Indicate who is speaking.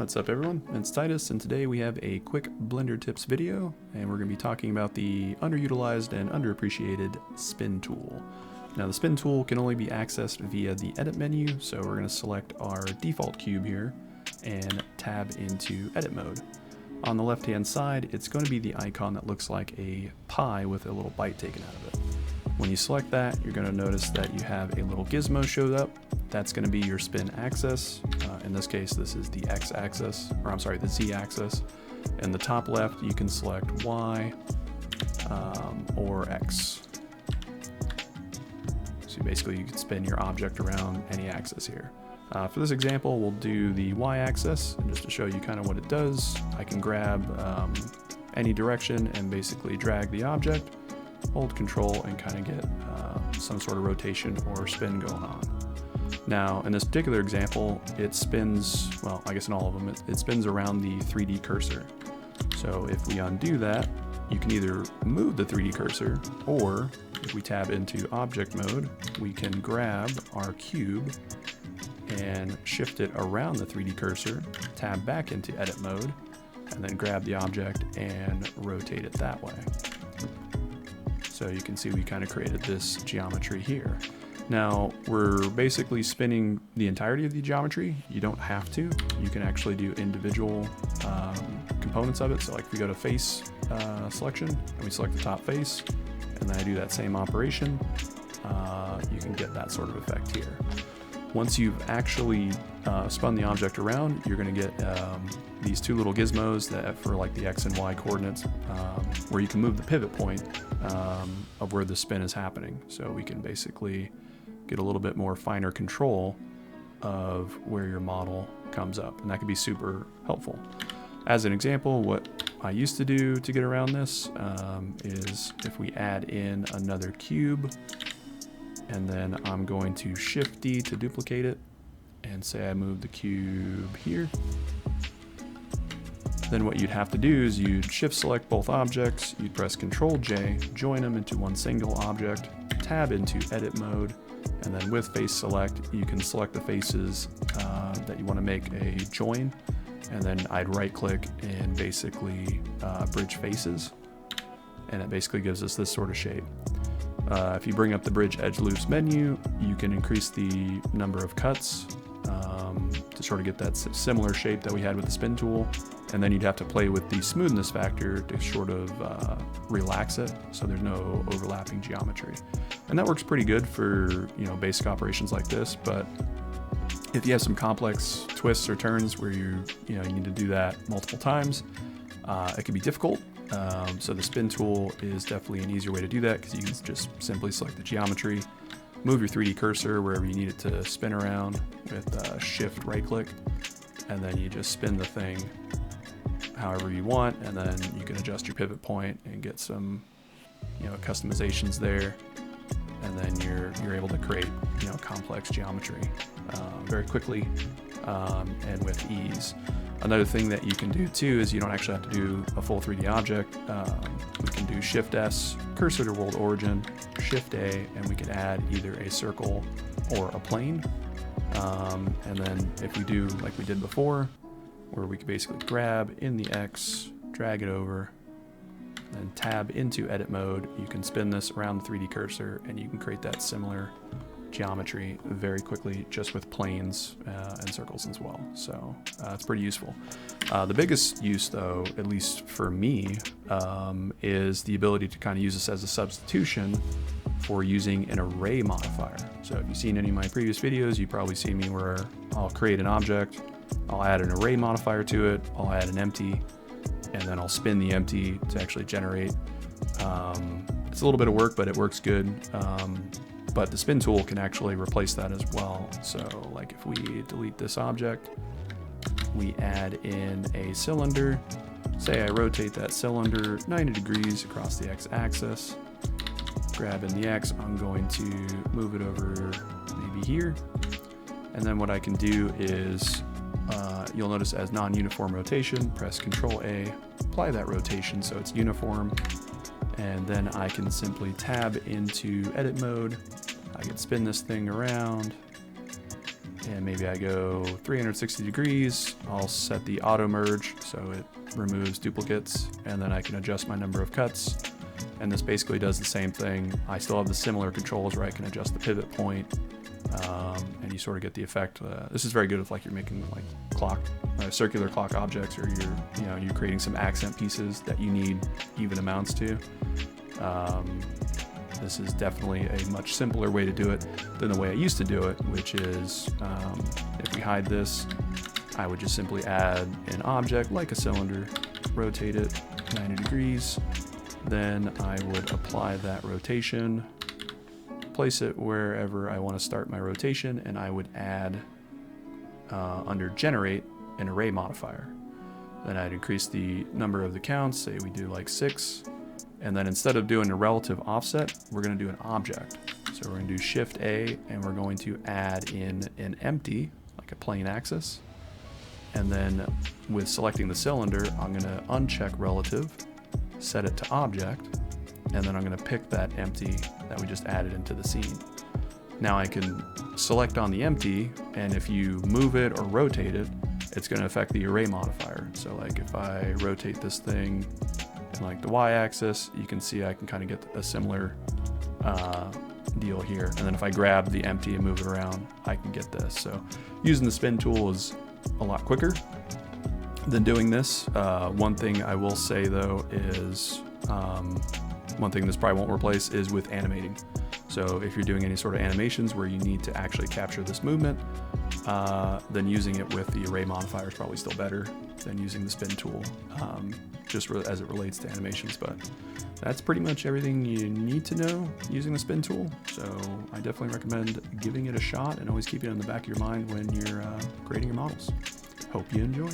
Speaker 1: What's up everyone, it's Titus, and today we have a quick Blender tips video, and we're going to be talking about the underutilized and underappreciated spin tool. Now the spin tool can only be accessed via the edit menu, so we're going to select our default cube here and tab into edit mode. On the left hand side, it's going to be the icon that looks like a pie with a little bite taken out of it. When you select that, you're going to notice that you have a little gizmo showed up. That's going to be your spin axis. In this case, this is the x-axis, or I'm sorry, the z-axis. In the top left, you can select y or x. So basically, you can spin your object around any axis here. For this example, we'll do the y-axis, and just to show you kind of what it does, I can grab any direction and basically drag the object, hold control, and kind of get some sort of rotation or spin going on. Now, in this particular example, it spins, well, I guess in all of them, it spins around the 3D cursor. So if we undo that, you can either move the 3D cursor, or if we tab into object mode, we can grab our cube and shift it around the 3D cursor, tab back into edit mode, and then grab the object and rotate it that way. So you can see we kind of created this geometry here. Now we're basically spinning the entirety of the geometry. You don't have to. You can actually do individual components of it. So like if we go to face selection and we select the top face, and then I do that same operation, you can get that sort of effect here. Once you've actually spun the object around, you're going to get these two little gizmos that for like the X and Y coordinates, where you can move the pivot point of where the spin is happening. So we can basically get a little bit more finer control of where your model comes up, and that can be super helpful. As an example, what I used to do to get around this is if we add in another cube, and then I'm going to Shift D to duplicate it, and say I move the cube here. Then what you'd have to do is you'd shift select both objects, you'd press Ctrl J, join them into one single object, tab into edit mode, and then with face select, you can select the faces that you want to make a join, and then I'd right click and basically bridge faces, and it basically gives us this sort of shape. If you bring up the bridge edge loops menu, you can increase the number of cuts to sort of get that similar shape that we had with the spin tool, and then you'd have to play with the smoothness factor to sort of relax it so there's no overlapping geometry. And that works pretty good for, you know, basic operations like this, but if you have some complex twists or turns where you need to do that multiple times, it can be difficult. So the spin tool is definitely an easier way to do that, because you can just simply select the geometry, move your 3D cursor wherever you need it to spin around with shift right click, and then you just spin the thing however you want, and then you can adjust your pivot point and get some, you know, customizations there, and then you're able to create, you know, complex geometry very quickly and with ease. Another thing that you can do too is you don't actually have to do a full 3D object. We can do Shift S, cursor to world origin, Shift A, and we can add either a circle or a plane. And then if we do like we did before, where we could basically grab in the X, drag it over, then tab into edit mode, you can spin this around the 3D cursor, and you can create that similar geometry very quickly just with planes and circles as well. So it's pretty useful. The biggest use though, at least for me, is the ability to kind of use this as a substitution for using an array modifier. So if you've seen any of my previous videos, you've probably seen me where I'll create an object, I'll add an array modifier to it, I'll add an empty, and then I'll spin the empty to actually generate. It's a little bit of work, but it works good. But the spin tool can actually replace that as well. So like if we delete this object, we add in a cylinder, say I rotate that cylinder 90 degrees across the x-axis, grab in the x, I'm going to move it over maybe here. And then what I can do is, you'll notice as non-uniform rotation, press Ctrl A, apply that rotation so it's uniform, and then I can simply tab into edit mode. I can spin this thing around, and maybe I go 360 degrees. I'll set the auto merge so it removes duplicates, and then I can adjust my number of cuts. And this basically does the same thing. I still have the similar controls where I can adjust the pivot point, and you sort of get the effect. This is very good if like you're making like clock, circular clock objects, or you're creating some accent pieces that you need even amounts to. This is definitely a much simpler way to do it than the way I used to do it, which is if we hide this, I would just simply add an object like a cylinder, rotate it 90 degrees, then I would apply that rotation, place it wherever I want to start my rotation, and I would add under generate an array modifier. Then I'd increase the number of the counts, say we do like 6. And then instead of doing a relative offset, we're going to do an object. So we're going to do Shift A, and we're going to add in an empty, like a plain axis. And then with selecting the cylinder, I'm going to uncheck relative, set it to object, and then I'm going to pick that empty that we just added into the scene. Now I can select on the empty, and if you move it or rotate it, it's going to affect the array modifier. So like if I rotate this thing like the y-axis, you can see I can kind of get a similar deal here. And then if I grab the empty and move it around, I can get this. So using the spin tool is a lot quicker than doing this. One thing I will say though is, one thing this probably won't replace is with animating. So if you're doing any sort of animations where you need to actually capture this movement, then using it with the array modifier is probably still better than using the spin tool, just as it relates to animations. But that's pretty much everything you need to know using the spin tool. So I definitely recommend giving it a shot, and always keep it in the back of your mind when you're creating your models. Hope you enjoy.